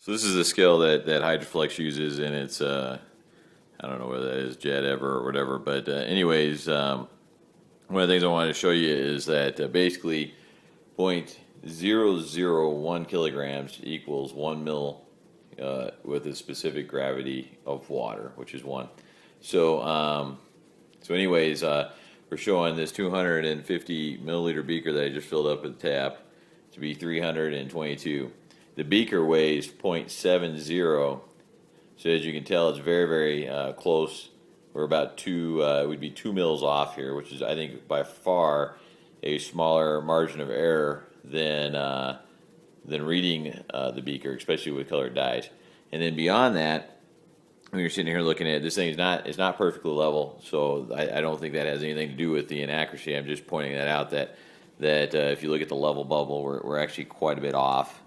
So this is the scale that Hydroflex uses, and it's I don't know whether that is Jet Ever or whatever, but anyways, one of the things I wanted to show you is that basically 0.001 kilograms equals 1 mil with a specific gravity of water, which is 1. So anyways, we're showing this 250 milliliter beaker that I just filled up with the tap to be 322. The beaker weighs 0.70, so as you can tell, it's very, very close. We're about it would be 2 mils off here, which is, I think, by far a smaller margin of error than reading the beaker, especially with colored dyes. And then beyond that, when you're sitting here looking at it, this thing it's not perfectly level, so I don't think that has anything to do with the inaccuracy. I'm just pointing that out that if you look at the level bubble, we're actually quite a bit off.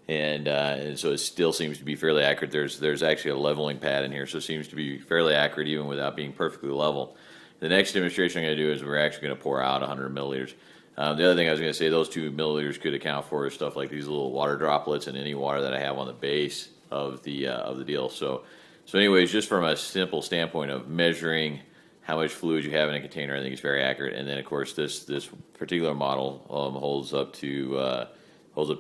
And so it still seems to be fairly accurate. There's actually a leveling pad in here, so it seems to be fairly accurate even without being perfectly level. The next demonstration I'm going to do is we're actually going to pour out 100 milliliters. The other thing I was going to say, those 2 milliliters could account for is stuff like these little water droplets and any water that I have on the base of the deal. So anyways, just from a simple standpoint of measuring how much fluid you have in a container, I think it's very accurate. And then of course this particular model holds up to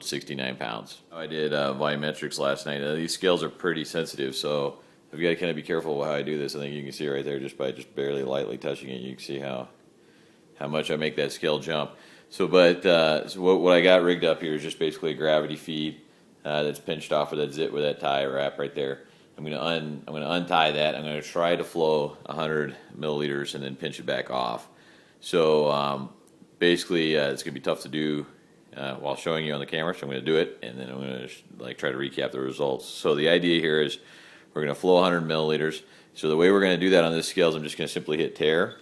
69 pounds. I did volumetrics last night. These scales are pretty sensitive, so I've got to kind of be careful how I do this. I think you can see right there, just by barely lightly touching it, you can see how much I make that scale jump. So what I got rigged up here is just basically a gravity feed that's pinched off with that zip with that tie wrap right there. I'm gonna untie that. I'm gonna try to flow 100 milliliters and then pinch it back off. So basically, it's gonna be tough to do while showing you on the camera, so I'm going to do it, and then I'm going to try to recap the results. So the idea here is we're going to flow 100 milliliters. So the way we're going to do that on this scale is I'm just going to simply hit tare,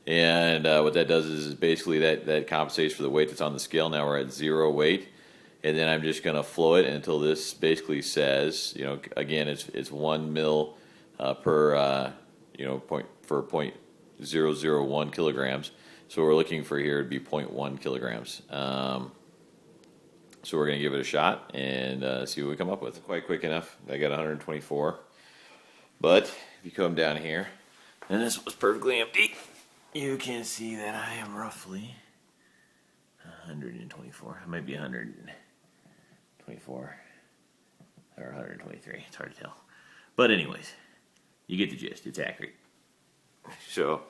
and what that does is basically that compensates for the weight that's on the scale. Now we're at 0 weight, and then I'm just going to flow it until this basically says, again, it's 1 mil per for 0.001 kilograms. So what we're looking for here would be 0.1 kilograms. So we're going to give it a shot and see what we come up with. Quite quick enough. I got 124. But if you come down here, and this was perfectly empty, you can see that I am roughly 124. I might be 124 or 123. It's hard to tell. But anyways, you get the gist. It's accurate. So,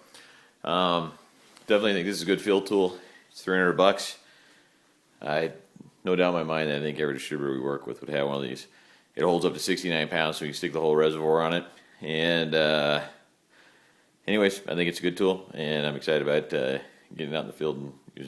definitely think this is a good field tool. It's $300. I no doubt in my mind that I think every distributor we work with would have one of these. It holds up to 69 pounds, so you can stick the whole reservoir on it. And anyways, I think it's a good tool, and I'm excited about getting it out in the field and using it.